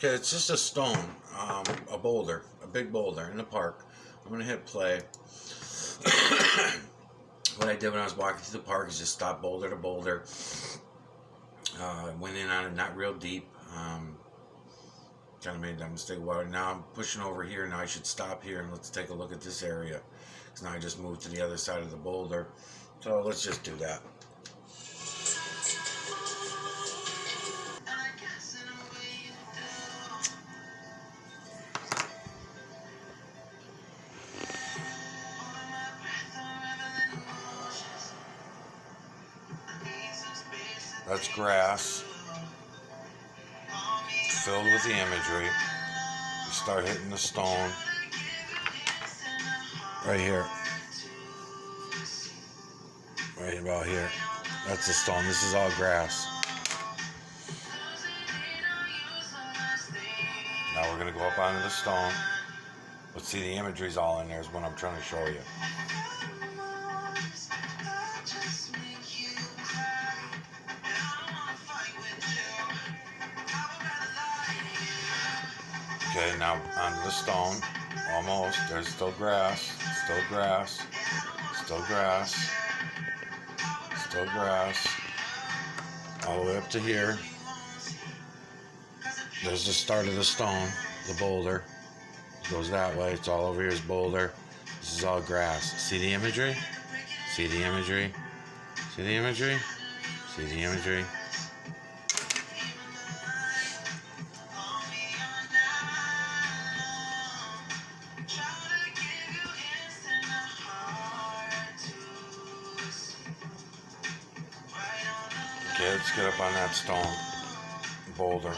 Okay, it's just a stone, a boulder, a big boulder in the park. I'm gonna hit play. What I did when I was walking through the park is just stop boulder to boulder. Went in on it, not real deep. Kind of made that mistake. Well, now I'm pushing over here. Now I should stop here and let's take a look at this area. Because now I just moved to the other side of the boulder. So let's just do that. That's grass filled with the imagery. You start hitting the stone right here, right about here. That's the stone. This is all grass. Now we're going to go up onto the stone. Let's see, the imagery's all in there is what I'm trying to show you. Okay, now onto the stone. Almost. There's still grass. Still grass. Still grass. Still grass. All the way up to here. There's the start of the stone, the boulder. It goes that way. It's all over here is boulder. This is all grass. See the imagery? See the imagery? See the imagery? See the imagery? Okay, let's get up on that stone boulder.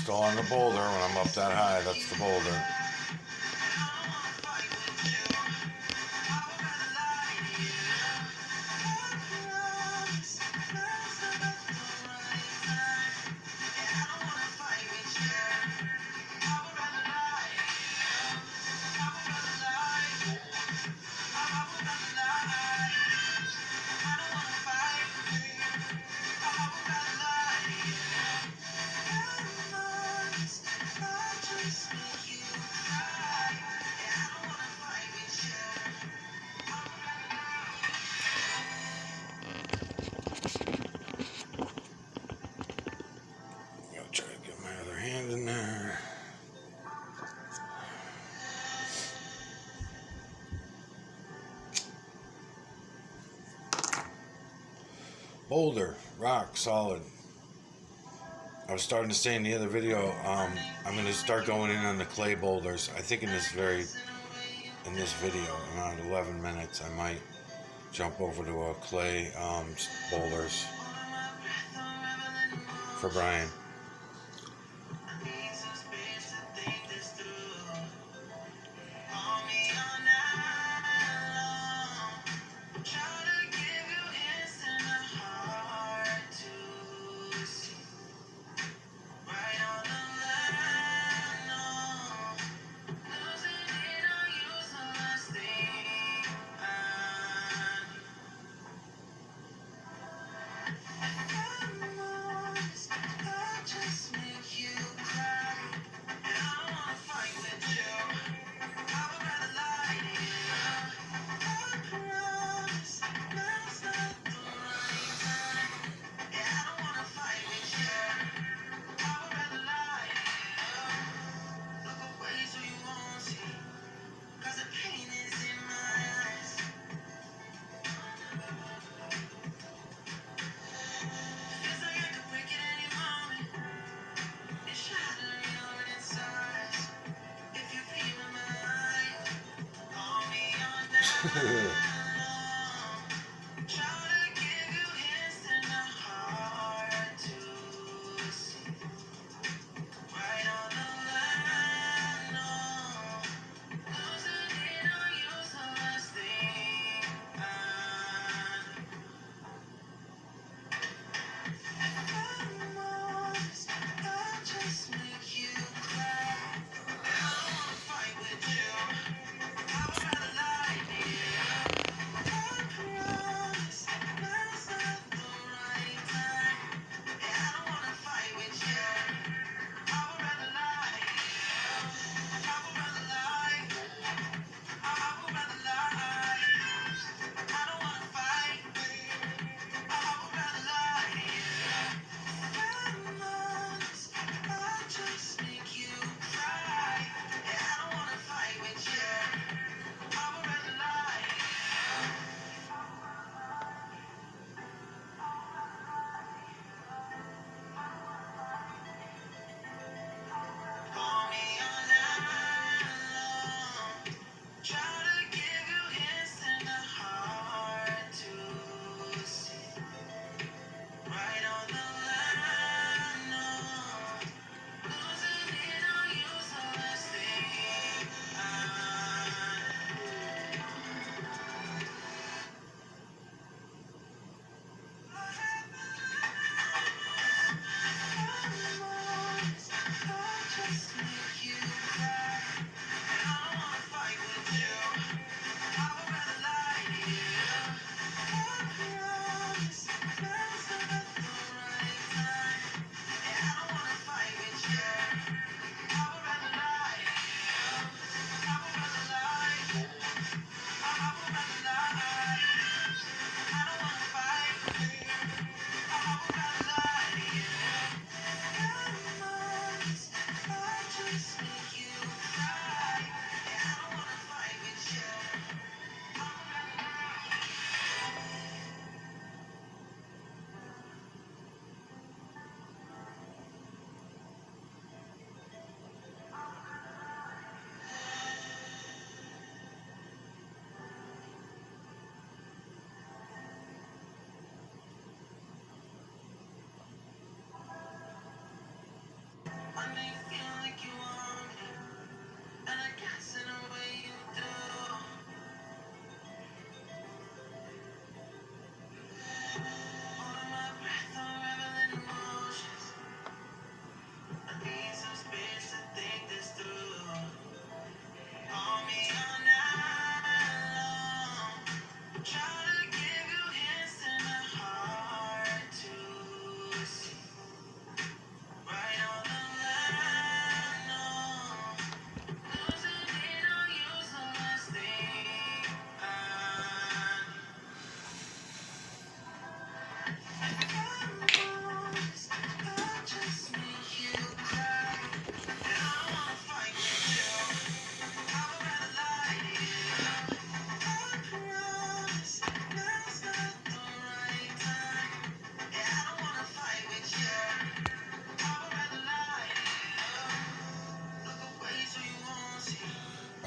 Still on the boulder when I'm up that high. That's the boulder. I'll try to get my other hand in there. Boulder, rock, solid. I was starting to say in the other video, I'm going to start going in on the clay boulders. I think in this video, around 11 minutes, I might jump over to a clay boulders for Brian.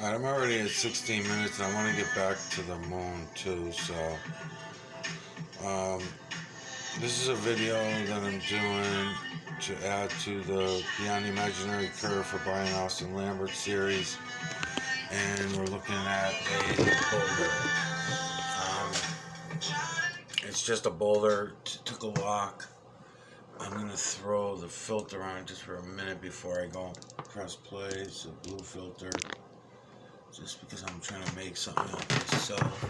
Alright, I'm already at 16 minutes and I want to get back to the moon too, so this is a video that I'm doing to add to the Beyond the Imaginary Curve for Brian Austin Lambert series, and we're looking at a boulder. It's just a boulder, took a walk. I'm going to throw the filter on just for a minute before I go press play. It's a blue filter, just because I'm trying to make something of myself.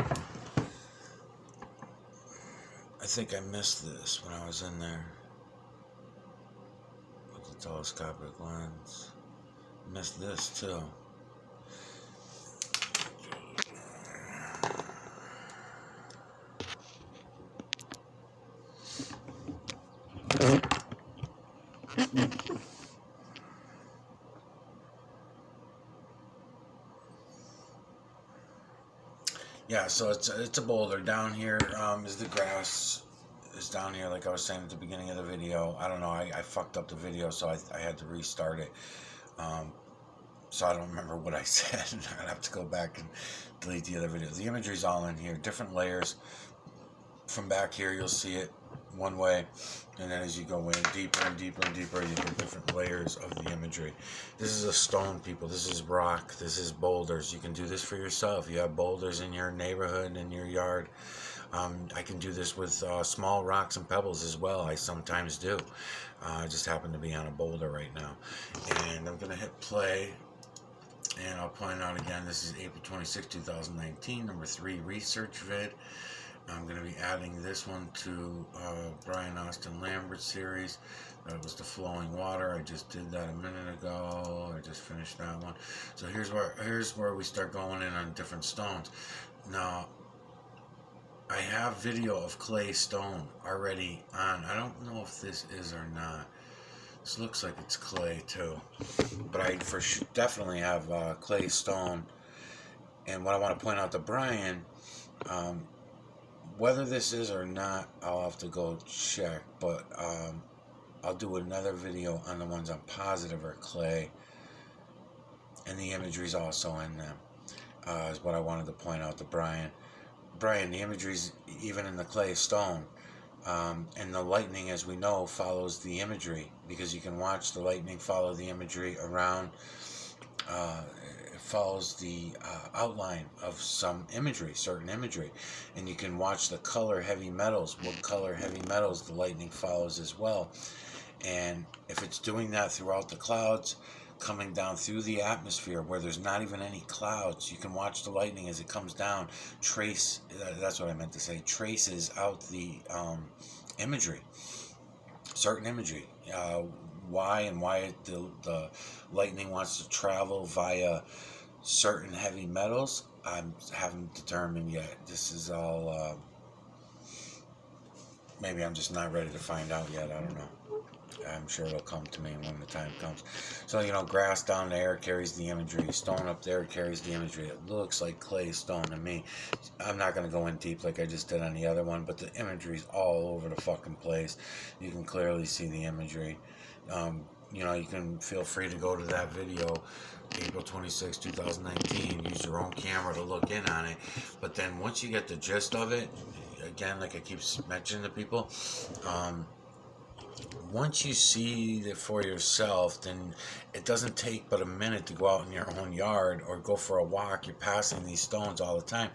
I think I missed this when I was in there with the telescopic lens. Missed this too. Yeah, so it's a boulder. Down here is the grass. Is down here, like I was saying at the beginning of the video. I don't know, I fucked up the video, so I had to restart it. So I don't remember what I said. I'd have to go back and delete the other videos. The imagery's all in here, different layers. From back here, you'll see it one way, and then as you go in deeper and deeper and deeper, you get different layers of the imagery. This is a stone, people. This is rock. This is boulders. You can do this for yourself. You have boulders in your neighborhood, in your yard. I can do this with small rocks and pebbles as well. I sometimes do. I just happen to be on a boulder right now. And I'm going to hit play. And I'll point out again, this is April 26, 2019, number 3 research vid. I'm going to be adding this one to Brian Austin Lambert series. That was the flowing water. I just did that a minute ago. I just finished that one. So here's where we start going in on different stones. Now, I have video of clay stone already on. I don't know if this is or not. This looks like it's clay too, but I definitely have clay stone. And what I want to point out to Brian, whether this is or not, I'll have to go check, but I'll do another video on the ones I'm positive are clay, and the imagery's also in them, is what I wanted to point out to Brian. Brian, the imagery's even in the clay stone. And the lightning, as we know, follows the imagery, because you can watch the lightning follow the imagery around. It follows the outline of some imagery, certain imagery, and you can watch the color heavy metals, what color heavy metals the lightning follows as well. And if it's doing that throughout the clouds, coming down through the atmosphere where there's not even any clouds, you can watch the lightning as it comes down, that's what I meant to say, traces out the imagery, certain imagery, why the lightning wants to travel via certain heavy metals, I haven't determined yet. This is all, maybe I'm just not ready to find out yet, I don't know. I'm sure it'll come to me when the time comes. So, grass down there carries the imagery. Stone up there carries the imagery. It looks like clay stone to me. I'm not going to go in deep like I just did on the other one, but the imagery's all over the fucking place. You can clearly see the imagery. You can feel free to go to that video, April 26, 2019. Use your own camera to look in on it. But then once you get the gist of it, again, like I keep mentioning to people, once you see it for yourself, then it doesn't take but a minute to go out in your own yard or go for a walk. You're passing these stones all the time.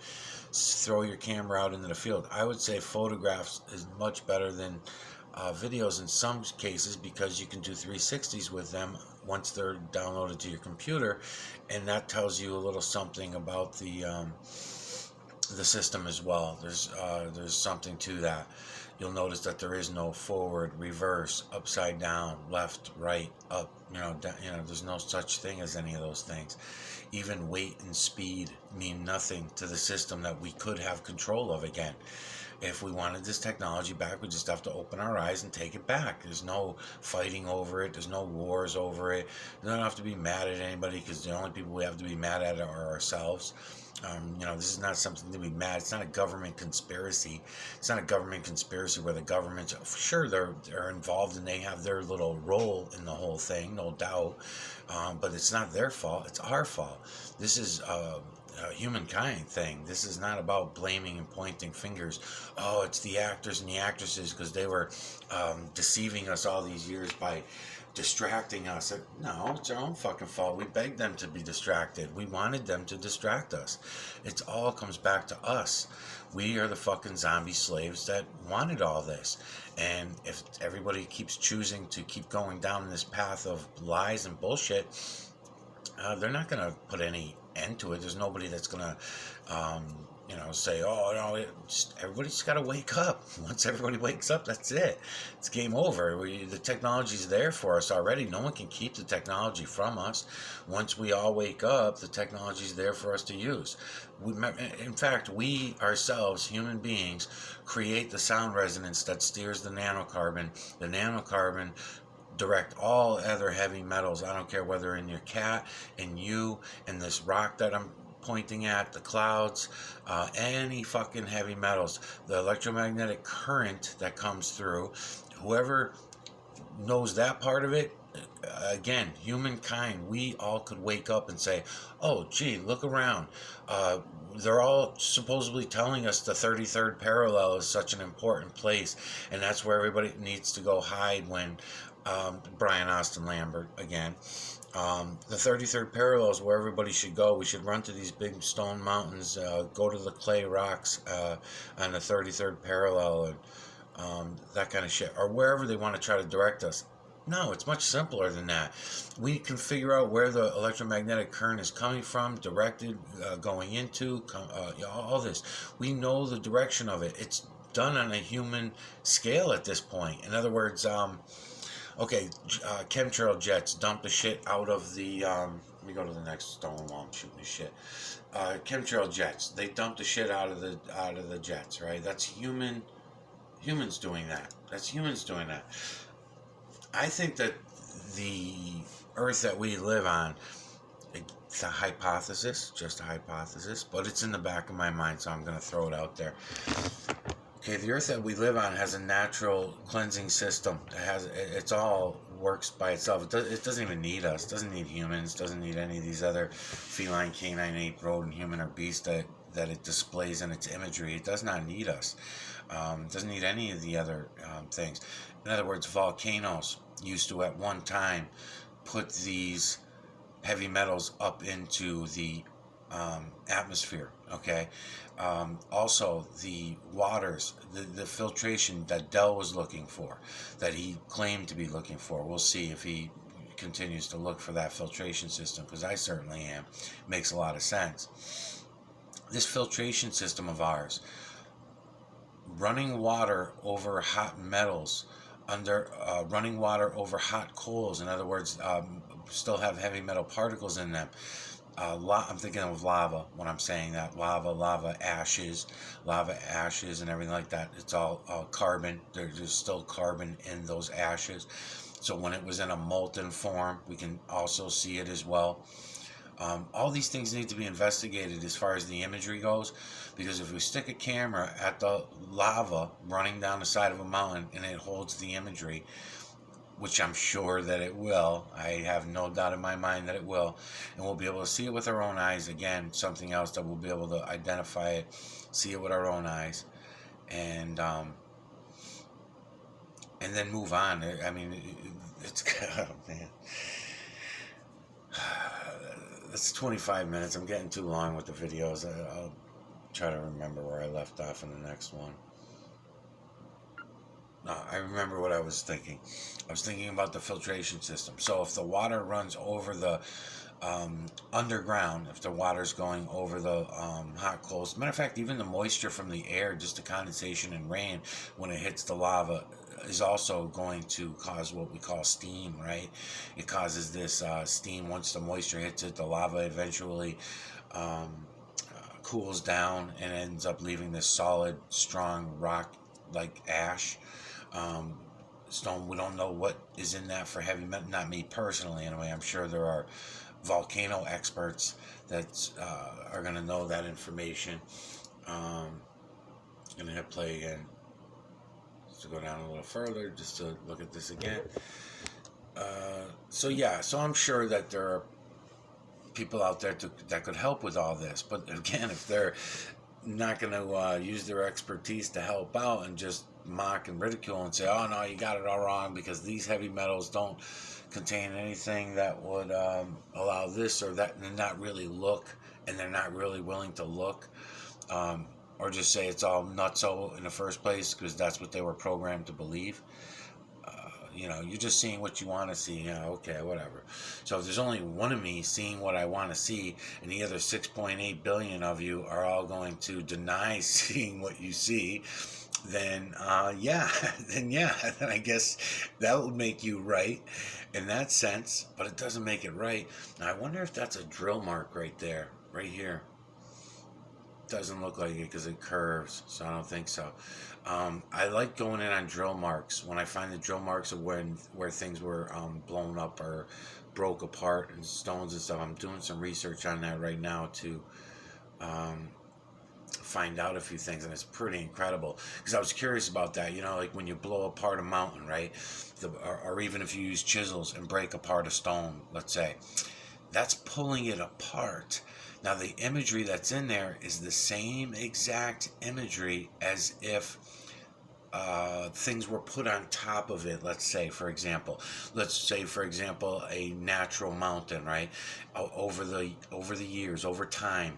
Throw your camera out into the field. I would say photographs is much better than videos in some cases, because you can do 360s with them once they're downloaded to your computer, and that tells you a little something about the system as well. There's something to that. You'll notice that there is no forward, reverse, upside down, left, right, up. There's no such thing as any of those things. Even weight and speed mean nothing to the system that we could have control of again. If we wanted this technology back, we just have to open our eyes and take it back. There's no fighting over it. There's no wars over it. We don't have to be mad at anybody, because the only people we have to be mad at are ourselves. This is not something to be mad. It's not a government conspiracy. It's not a government conspiracy where the government's, sure, they're involved and they have their little role in the whole thing, no doubt. But it's not their fault. It's our fault. This is a humankind thing. This is not about blaming and pointing fingers. Oh, it's the actors and the actresses because they were deceiving us all these years by distracting us. No, it's our own fucking fault. We begged them to be distracted. We wanted them to distract us. It all comes back to us. We are the fucking zombie slaves that wanted all this. And if everybody keeps choosing to keep going down this path of lies and bullshit, they're not going to put any end to it. There's nobody that's going to say, oh, no, everybody's got to wake up. Once everybody wakes up, that's it. It's game over. The technology's there for us already. No one can keep the technology from us. Once we all wake up, the technology's there for us to use. In fact, we ourselves, human beings, create the sound resonance that steers the nanocarbon. The nanocarbon direct all other heavy metals. I don't care whether in your cat, in you, in this rock that I'm pointing at, the clouds, any fucking heavy metals, the electromagnetic current that comes through, whoever knows that part of it, again, humankind, we all could wake up and say, oh, gee, look around. They're all supposedly telling us the 33rd parallel is such an important place, and that's where everybody needs to go hide when Brian Austin Lambert again. The 33rd parallel is where everybody should go. We should run to these big stone mountains, go to the clay rocks on the 33rd parallel, and that kind of shit, or wherever they want to try to direct us. No, it's much simpler than that. We can figure out where the electromagnetic current is coming from, directed, going into, all this. We know the direction of it. It's done on a human scale at this point. In other words, okay, chemtrail jets dump the shit out of the. Let me go to the next stone while I'm shooting the shit. Chemtrail jets. They dump the shit out of the jets, right? That's humans doing that. That's humans doing that. I think that the Earth that we live on, it's a hypothesis, just a hypothesis, but it's in the back of my mind, so I'm going to throw it out there. Okay, the Earth that we live on has a natural cleansing system. It's all works by itself. It doesn't even need us. It doesn't need humans. It doesn't need any of these other feline, canine, ape, rodent, human, or beast that it displays in its imagery. It does not need us. It doesn't need any of the other things. In other words, volcanoes used to at one time put these heavy metals up into the atmosphere. Okay. Also, the waters, the filtration that Dell was looking for, that he claimed to be looking for. We'll see if he continues to look for that filtration system, because I certainly am. Makes a lot of sense. This filtration system of ours, running water over hot metals, running water over hot coals, in other words, still have heavy metal particles in them. I'm thinking of lava when I'm saying that. Lava ashes, and everything like that. It's all carbon. There's still carbon in those ashes. So when it was in a molten form, we can also see it as well. All these things need to be investigated as far as the imagery goes, because if we stick a camera at the lava running down the side of a mountain and it holds the imagery, which I'm sure that it will, I have no doubt in my mind that it will, and we'll be able to see it with our own eyes. Again, something else that we'll be able to identify it, see it with our own eyes, and then move on. I mean, it's oh man. It's 25 minutes. I'm getting too long with the videos. I'll try to remember where I left off in the next one. No, I remember what I was thinking. I was thinking about the filtration system. So if the water runs over the underground, if the water's going over the hot coals, matter of fact, even the moisture from the air, just the condensation and rain, when it hits the lava, is also going to cause what we call steam, right? It causes this steam. Once the moisture hits it, the lava eventually cools down and ends up leaving this solid, strong rock like ash. Stone, we don't know what is in that for heavy metal. Not me personally, anyway. I'm sure there are volcano experts that are going to know that information. Going to hit play again to go down a little further just to look at this again. So I'm sure that there are people out there that could help with all this. But again, if they're not going to use their expertise to help out and just mock and ridicule and say, oh no, you got it all wrong because these heavy metals don't contain anything that would allow this or that, and not really look, and they're not really willing to look, or just say it's all nutso in the first place because that's what they were programmed to believe. You're just seeing what you want to see. Okay, whatever. So if there's only one of me seeing what I want to see, and the other 6.8 billion of you are all going to deny seeing what you see, then then I guess that would make you right in that sense, but it doesn't make it right. Now I wonder if that's a drill mark right there, right here. Doesn't look like it because it curves, so I don't think so. I like going in on drill marks when I find the drill marks of where things were blown up or broke apart and stones and stuff. I'm doing some research on that right now to find out a few things, and it's pretty incredible. Because I was curious about that. You know, like when you blow apart a mountain, right? Or even if you use chisels and break apart a stone, let's say, that's pulling it apart. Now, the imagery that's in there is the same exact imagery as if things were put on top of it. Let's say for example a natural mountain, right? Over the years, over time,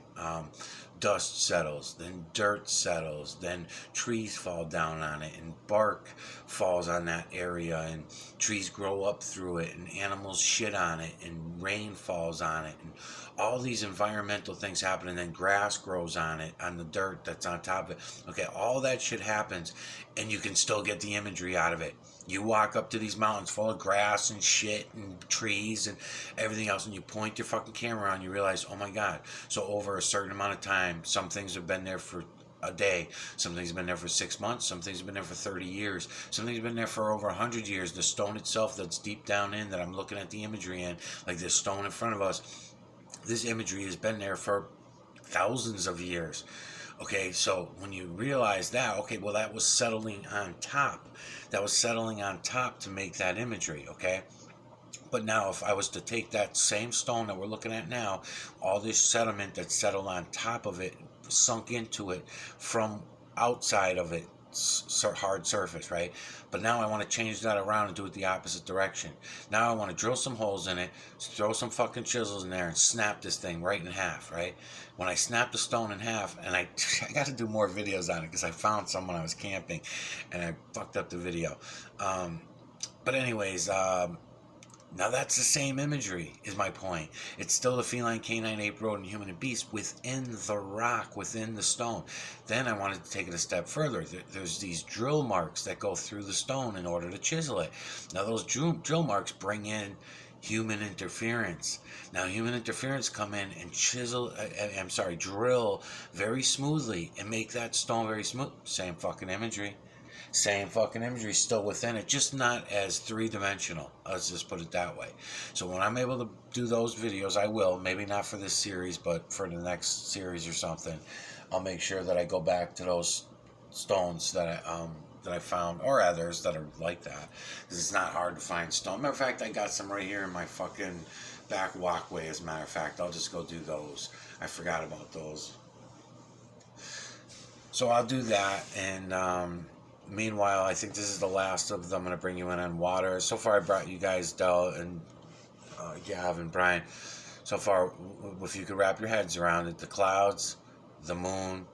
dust settles, then dirt settles, then trees fall down on it, and bark falls on that area, and trees grow up through it, and animals shit on it, and rain falls on it, and all these environmental things happen, and then grass grows on it, on the dirt that's on top of it. Okay, all that shit happens, and you can still get the imagery out of it. You walk up to these mountains full of grass and shit and trees and everything else, and you point your fucking camera on, you realize, oh my god. So over a certain amount of time, some things have been there for a day, some things have been there for 6 months, some things have been there for 30 years, some things have been there for over 100 years. The stone itself that's deep down in, that I'm looking at the imagery in, like this stone in front of us, this imagery has been there for thousands of years. Okay, so when you realize that, okay, well, that was settling on top. That was settling on top to make that imagery, okay? But now, if I was to take that same stone that we're looking at now, all this sediment that settled on top of it, sunk into it from outside of it, hard surface, right? But now I want to change that around and do it the opposite direction. Now I want to drill some holes in it, throw some fucking chisels in there, and snap this thing right in half, right? When I snap the stone in half, and I got to do more videos on it because I found some when I was camping, and I fucked up the video. But anyways, now that's the same imagery, is my point. It's still the feline, canine, ape, rodent, human, and beast within the rock, within the stone. Then I wanted to take it a step further. There's these drill marks that go through the stone in order to chisel it. Now those drill marks bring in human interference. Now human interference come in and drill very smoothly and make that stone very smooth. Same fucking imagery. Same fucking imagery still within it, just not as three-dimensional. Let's just put it that way. So when I'm able to do those videos, I will. Maybe not for this series, but for the next series or something, I'll make sure that I go back to those stones that I found, or others that are like that, because it's not hard to find stone. Matter of fact, I got some right here in my fucking back walkway. As a matter of fact, I'll just go do those. I forgot about those. So I'll do that, and meanwhile, I think this is the last of them. I'm going to bring you in on water. So far, I brought you guys Del and Gav and Brian. So far, if you could wrap your heads around it, the clouds, the moon,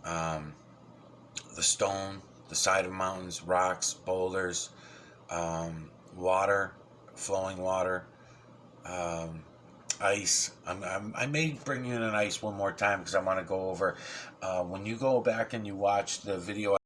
the stone, the side of mountains, rocks, boulders, water, flowing water, ice. I may bring you in an ice one more time because I want to go over. When you go back and you watch the video